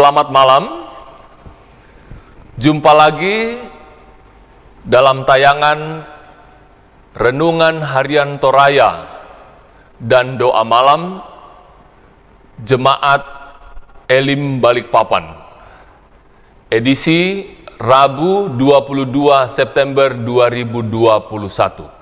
Selamat malam. Jumpa lagi dalam tayangan Renungan Harian Toraya dan Doa Malam Jemaat Elim Balikpapan. Edisi Rabu 22 September 2021.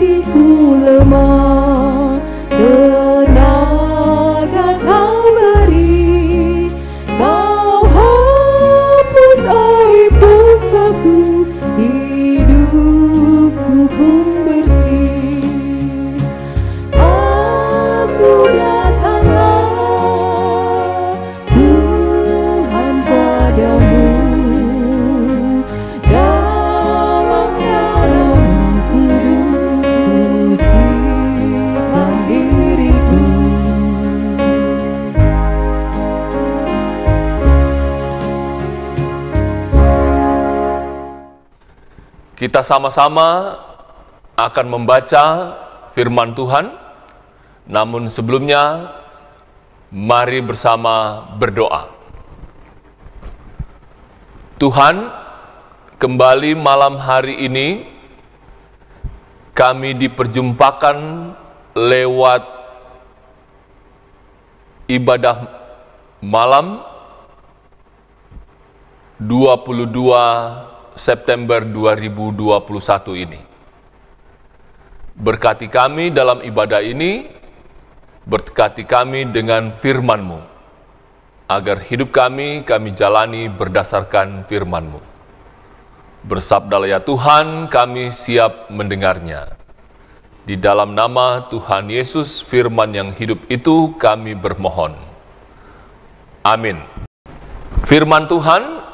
Hatiku lemah, tenaga Kau beri, Kau hapus aib dosaku, hidupku pun bersih. Aku datanglah Tuhan padamu, kita sama-sama akan membaca firman Tuhan, namun sebelumnya mari bersama berdoa. Tuhan, kembali malam hari ini kami diperjumpakan lewat ibadah malam 22 September 2021 ini. Berkati kami dalam ibadah ini, berkati kami dengan firman-Mu, agar hidup kami jalani berdasarkan firman-Mu. Bersabdalah ya Tuhan, kami siap mendengarnya. Di dalam nama Tuhan Yesus, firman yang hidup itu kami bermohon. Amin. Firman Tuhan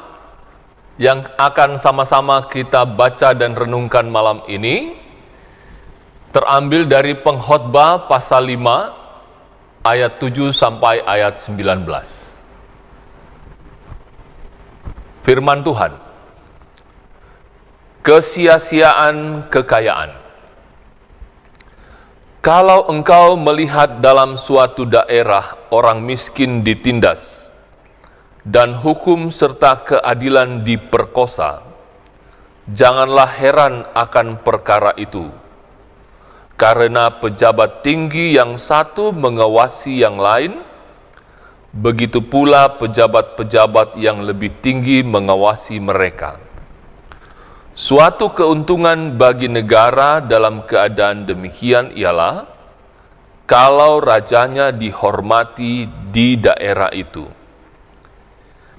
yang akan sama-sama kita baca dan renungkan malam ini terambil dari Pengkhotbah pasal 5 ayat 7 sampai ayat 19. Firman Tuhan. Kesia-siaan kekayaan. Kalau engkau melihat dalam suatu daerah orang miskin ditindas dan hukum serta keadilan diperkosa, janganlah heran akan perkara itu, karena pejabat tinggi yang satu mengawasi yang lain, begitu pula pejabat-pejabat yang lebih tinggi mengawasi mereka. Suatu keuntungan bagi negara dalam keadaan demikian ialah kalau rajanya dihormati di daerah itu.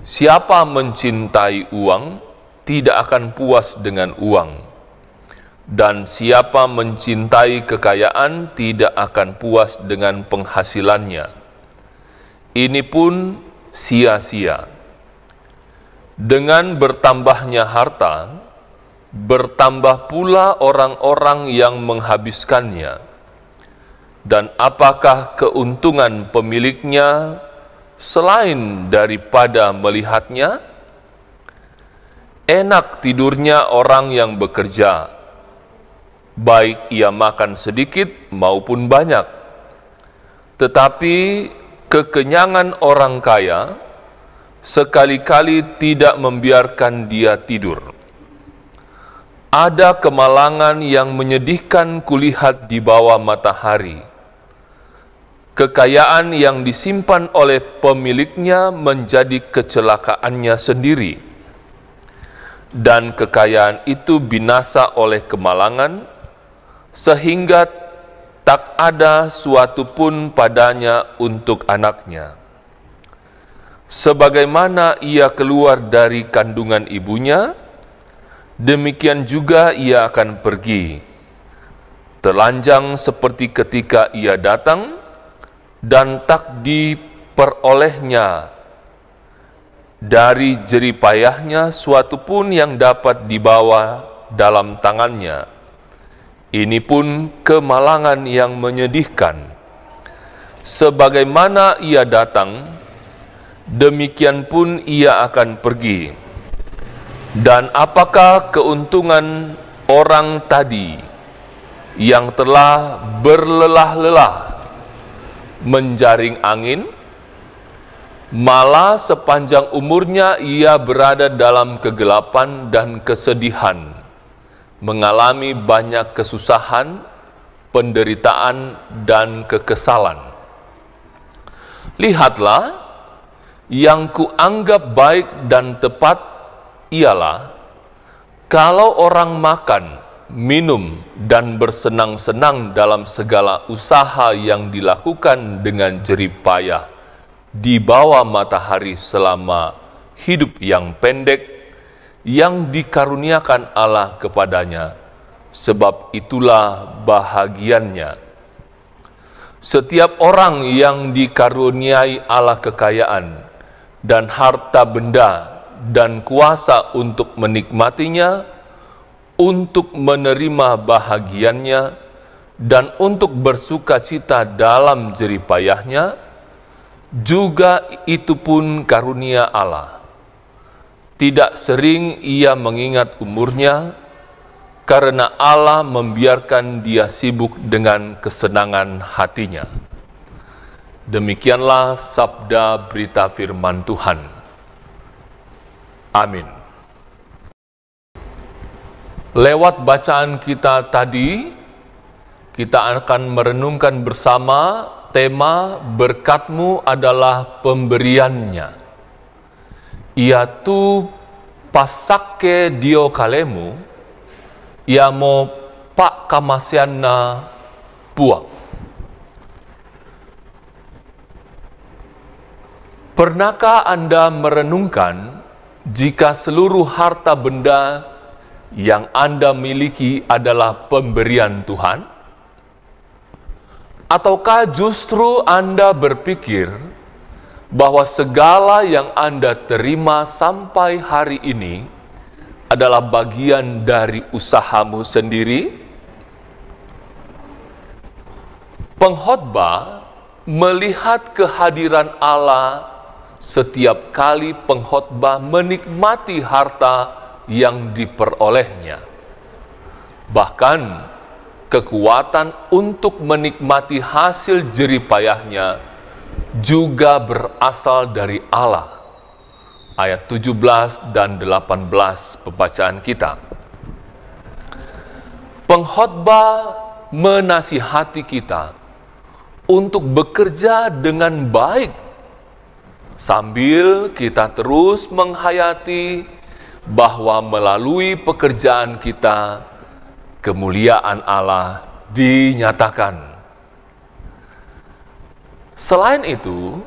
Siapa mencintai uang tidak akan puas dengan uang, dan siapa mencintai kekayaan tidak akan puas dengan penghasilannya. Ini pun sia-sia. Dengan bertambahnya harta, bertambah pula orang-orang yang menghabiskannya. Dan apakah keuntungan pemiliknya selain daripada melihatnya? Enak tidurnya orang yang bekerja, baik ia makan sedikit maupun banyak. Tetapi kekenyangan orang kaya sekali-kali tidak membiarkan dia tidur. Ada kemalangan yang menyedihkan kulihat di bawah matahari. kekayaan yang disimpan oleh pemiliknya menjadi kecelakaannya sendiri, dan kekayaan itu binasa oleh kemalangan, sehingga tak ada suatu pun padanya untuk anaknya. Sebagaimana ia keluar dari kandungan ibunya, demikian juga ia akan pergi. Telanjang seperti ketika ia datang, dan tak diperolehnya dari jeripayahnya suatu pun yang dapat dibawa dalam tangannya. Ini pun kemalangan yang menyedihkan. Sebagaimana ia datang, demikian pun ia akan pergi. Dan apakah keuntungan orang tadi yang telah berlelah-lelah menjaring angin, malah sepanjang umurnya ia berada dalam kegelapan dan kesedihan, mengalami banyak kesusahan, penderitaan, dan kekesalan. Lihatlah, yang kuanggap baik dan tepat ialah kalau orang makan, minum, dan bersenang-senang dalam segala usaha yang dilakukan dengan jerih payah di bawah matahari selama hidup yang pendek yang dikaruniakan Allah kepadanya, sebab itulah bahagiannya. Setiap orang yang dikaruniai Allah kekayaan dan harta benda dan kuasa untuk menikmatinya, untuk menerima bahagiannya, dan untuk bersuka cita dalam jerih payahnya, juga itu pun karunia Allah. Tidak sering ia mengingat umurnya, karena Allah membiarkan dia sibuk dengan kesenangan hatinya. Demikianlah sabda berita firman Tuhan. Amin. Lewat bacaan kita tadi, kita akan merenungkan bersama tema berkat-Mu adalah pemberiannya. Iaitu pasake dio kalemu, iamo pak kamasiana puang. Pernahkah Anda merenungkan jika seluruh harta benda yang Anda miliki adalah pemberian Tuhan? Ataukah justru Anda berpikir bahwa segala yang Anda terima sampai hari ini adalah bagian dari usahamu sendiri? Pengkhotbah melihat kehadiran Allah setiap kali pengkhotbah menikmati harta yang diperolehnya. Bahkan kekuatan untuk menikmati hasil jerih payahnya juga berasal dari Allah. Ayat 17 dan 18 pembacaan kita. Pengkhotbah menasihati kita untuk bekerja dengan baik, sambil kita terus menghayati bahwa melalui pekerjaan kita, kemuliaan Allah dinyatakan. Selain itu,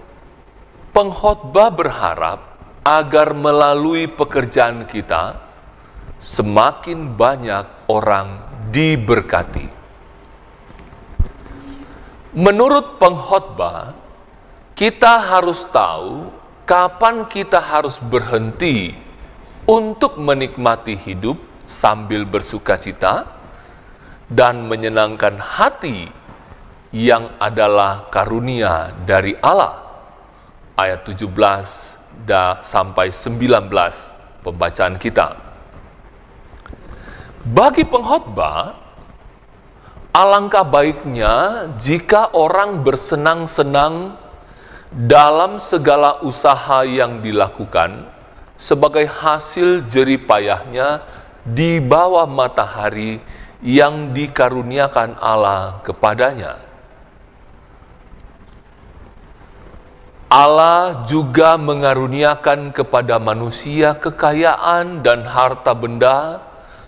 pengkhotbah berharap agar melalui pekerjaan kita, semakin banyak orang diberkati. Menurut pengkhotbah, kita harus tahu kapan kita harus berhenti untuk menikmati hidup sambil bersuka cita dan menyenangkan hati yang adalah karunia dari Allah. Ayat 17 sampai 19 pembacaan kita. Bagi pengkhotbah, alangkah baiknya jika orang bersenang-senang dalam segala usaha yang dilakukan sebagai hasil jerih payahnya di bawah matahari yang dikaruniakan Allah kepadanya. Allah juga mengaruniakan kepada manusia kekayaan dan harta benda,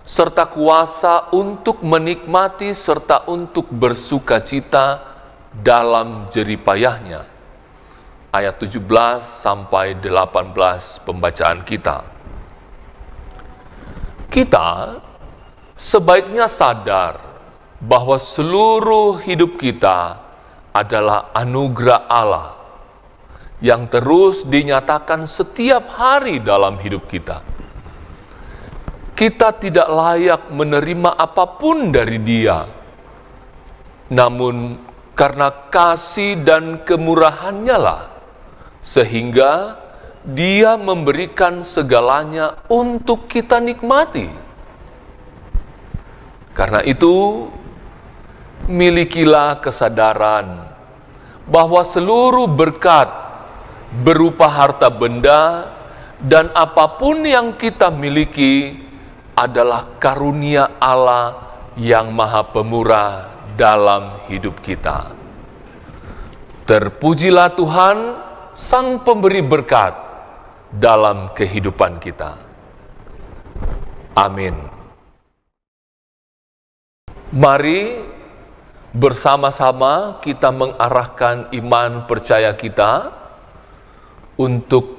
serta kuasa untuk menikmati serta untuk bersukacita dalam jeripayahnya. Ayat 17 sampai 18 pembacaan kita. Kita sebaiknya sadar bahwa seluruh hidup kita adalah anugerah Allah yang terus dinyatakan setiap hari dalam hidup kita. Kita tidak layak menerima apapun dari Dia. Namun karena kasih dan kemurahan-Nya lah, sehingga Dia memberikan segalanya untuk kita nikmati. Karena itu, milikilah kesadaran bahwa seluruh berkat berupa harta benda dan apapun yang kita miliki adalah karunia Allah yang Maha Pemurah dalam hidup kita. Terpujilah Tuhan, Sang Pemberi berkat dalam kehidupan kita. Amin. Mari bersama-sama kita mengarahkan iman percaya kita untuk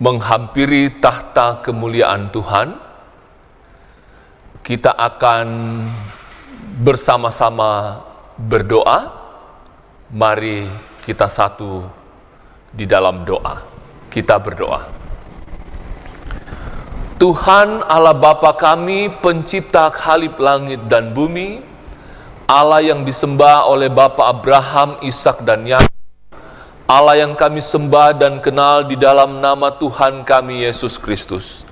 menghampiri tahta kemuliaan Tuhan. Kita akan bersama-sama berdoa. Mari kita satu di dalam doa. Kita berdoa. Tuhan Allah Bapa kami, pencipta khalif langit dan bumi, Allah yang disembah oleh Bapa Abraham, Ishak dan Yakub, Allah yang kami sembah dan kenal di dalam nama Tuhan kami Yesus Kristus.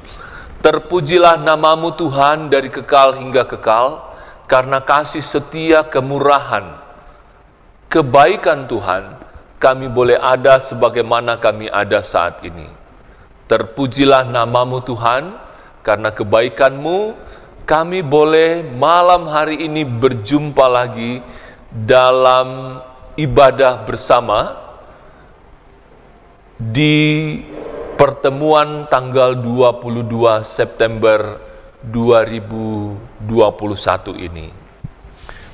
Terpujilah namamu Tuhan dari kekal hingga kekal, karena kasih setia, kemurahan, kebaikan Tuhan, kami boleh ada sebagaimana kami ada saat ini. Terpujilah namamu Tuhan, karena kebaikan-Mu, kami boleh malam hari ini berjumpa lagi dalam ibadah bersama, di pertemuan tanggal 22 September 2021 ini.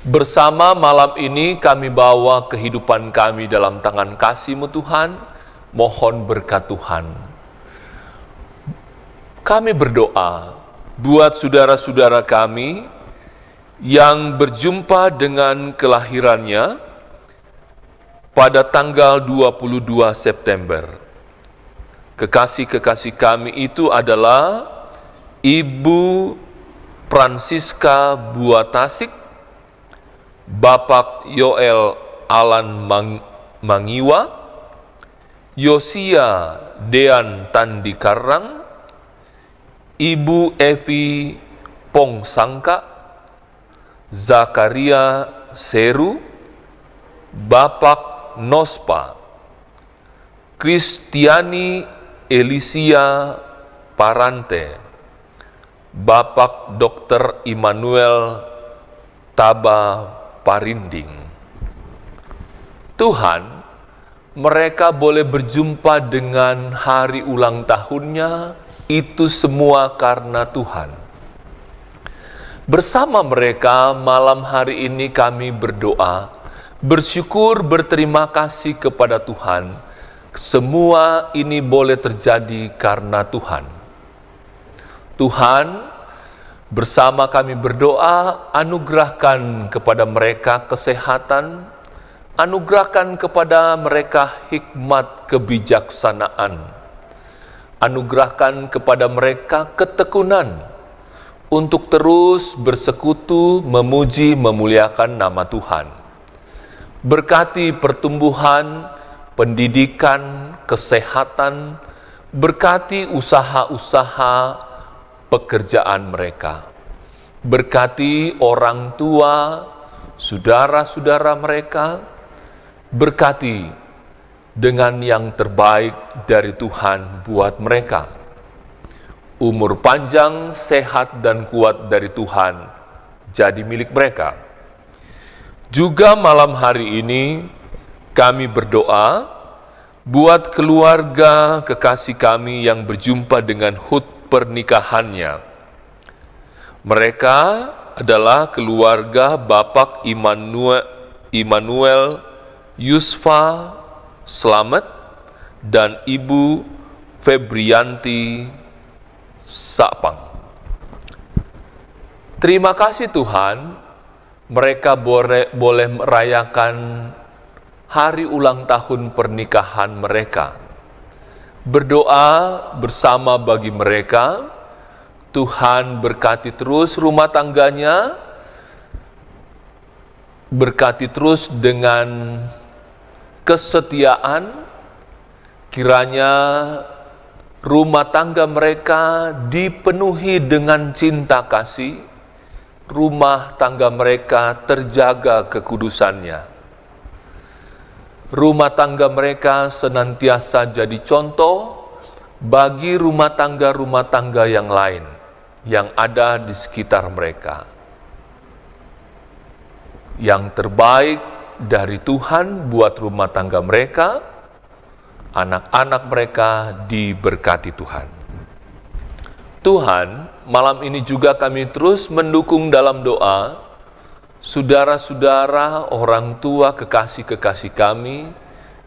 Bersama malam ini kami bawa kehidupan kami dalam tangan kasih-Mu Tuhan, mohon berkat Tuhan. Kami berdoa buat saudara-saudara kami yang berjumpa dengan kelahirannya pada tanggal 22 September. Kekasih-kekasih kami itu adalah Ibu Francisca Buatasik, Bapak Yoel Alan Mangiwa, Yosia Dean Tandikarang, Ibu Evi Pongsangka, Zakaria Seru, Bapak Nospa, Kristiani Elisia Parante, Bapak Dr. Immanuel Taba Parinding. Tuhan, mereka boleh berjumpa dengan hari ulang tahunnya, itu semua karena Tuhan. Bersama mereka malam hari ini kami berdoa, bersyukur, berterima kasih kepada Tuhan. Semua ini boleh terjadi karena Tuhan. Tuhan, bersama kami berdoa, anugerahkan kepada mereka kesehatan, anugerahkan kepada mereka hikmat kebijaksanaan, anugerahkan kepada mereka ketekunan untuk terus bersekutu, memuji, memuliakan nama Tuhan. Berkati pertumbuhan, pendidikan, kesehatan, berkati usaha-usaha pekerjaan mereka. Berkati orang tua, saudara-saudara mereka, berkati dengan yang terbaik dari Tuhan buat mereka. Umur panjang, sehat, dan kuat dari Tuhan jadi milik mereka. Juga malam hari ini kami berdoa Buat keluarga kekasih kami yang berjumpa dengan hut pernikahannya. Mereka adalah keluarga Bapak Immanuel Yusfa Slamet dan Ibu Febrianti Sapang. Terima kasih Tuhan, mereka boleh merayakan hari ulang tahun pernikahan mereka. Berdoa bersama bagi mereka. Tuhan berkati terus rumah tangganya, berkati terus dengan kesetiaan. Kiranya rumah tangga mereka dipenuhi dengan cinta kasih, rumah tangga mereka terjaga kekudusannya. Rumah tangga mereka senantiasa jadi contoh bagi rumah tangga yang lain yang ada di sekitar mereka. Yang terbaik dari Tuhan buat rumah tangga mereka, anak-anak mereka diberkati Tuhan. Tuhan, malam ini juga kami terus mendukung dalam doa saudara-saudara, orang tua, kekasih-kekasih kami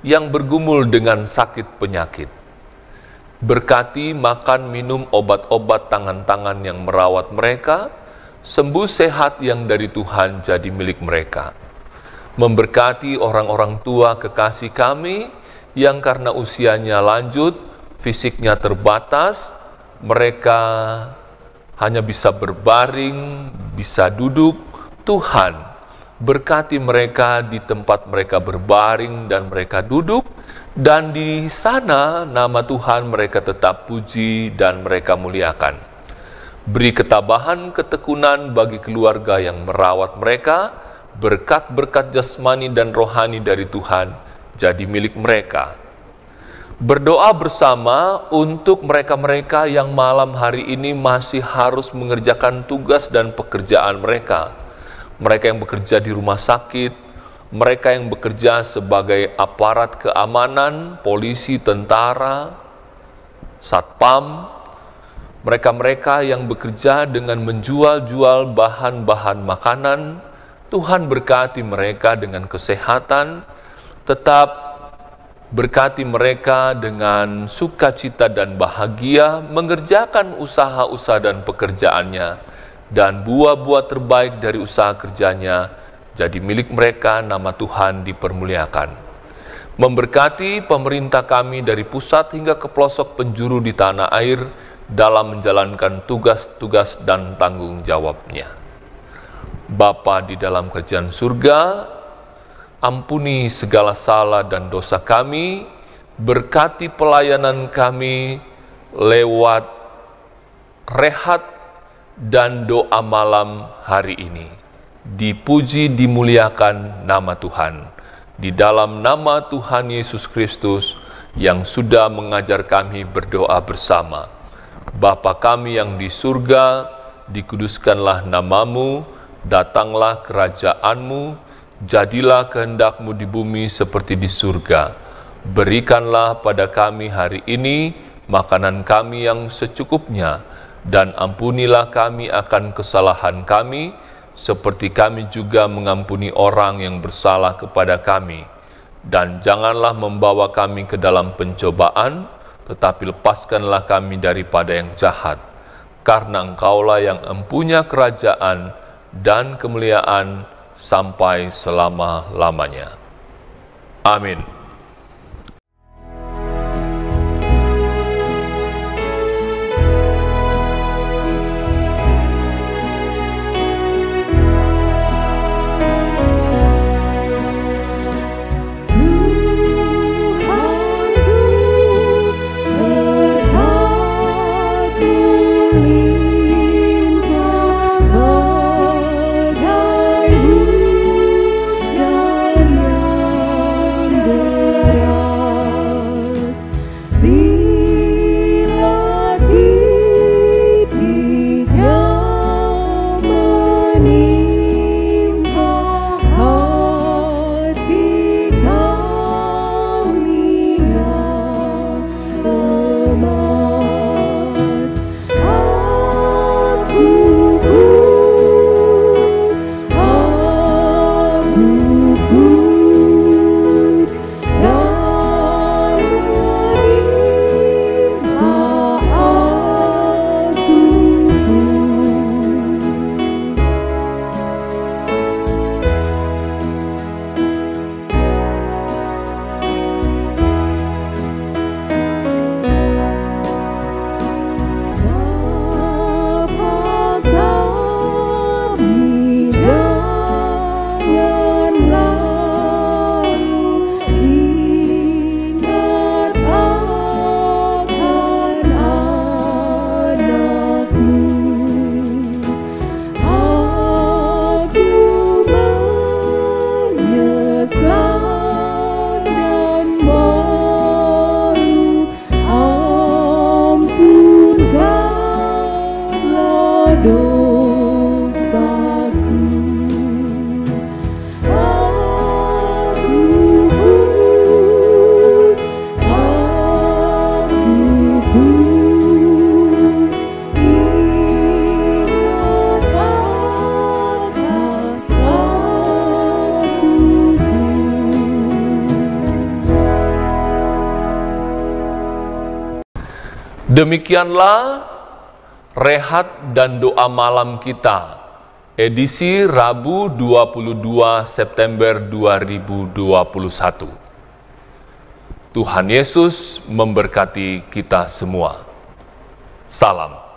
yang bergumul dengan sakit penyakit. Berkati makan minum obat-obat tangan-tangan yang merawat mereka, sembuh sehat yang dari Tuhan jadi milik mereka. Memberkati orang-orang tua kekasih kami yang karena usianya lanjut, fisiknya terbatas, mereka hanya bisa berbaring, bisa duduk. Tuhan, berkati mereka di tempat mereka berbaring dan mereka duduk, dan di sana nama Tuhan mereka tetap puji dan mereka muliakan. Beri ketabahan, ketekunan bagi keluarga yang merawat mereka, berkat-berkat jasmani dan rohani dari Tuhan jadi milik mereka. Berdoa bersama untuk mereka-mereka yang malam hari ini masih harus mengerjakan tugas dan pekerjaan mereka. Mereka yang bekerja di rumah sakit, mereka yang bekerja sebagai aparat keamanan, polisi, tentara, satpam, mereka-mereka yang bekerja dengan menjual-jual bahan-bahan makanan. Tuhan berkati mereka dengan kesehatan, tetap berkati mereka dengan sukacita dan bahagia mengerjakan usaha-usaha dan pekerjaannya, dan buah-buah terbaik dari usaha kerjanya jadi milik mereka, nama Tuhan dipermuliakan. Memberkati pemerintah kami dari pusat hingga ke pelosok penjuru di tanah air dalam menjalankan tugas-tugas dan tanggung jawabnya. Bapa di dalam kerajaan surga, ampuni segala salah dan dosa kami, berkati pelayanan kami lewat rehat dan doa malam hari ini. Dipuji, dimuliakan nama Tuhan. Di dalam nama Tuhan Yesus Kristus yang sudah mengajar kami berdoa bersama. Bapa kami yang di surga, dikuduskanlah namamu, datanglah kerajaanmu, jadilah kehendak-Mu di bumi seperti di surga. Berikanlah pada kami hari ini makanan kami yang secukupnya, dan ampunilah kami akan kesalahan kami, seperti kami juga mengampuni orang yang bersalah kepada kami. Dan janganlah membawa kami ke dalam pencobaan, tetapi lepaskanlah kami daripada yang jahat. Karena Engkaulah yang empunya kerajaan dan kemuliaan sampai selama-lamanya. Amin. Bagai hujan yang dosaku. Demikianlah rehat dan doa malam kita, edisi Rabu 22 September 2021. Tuhan Yesus memberkati kita semua. Salam.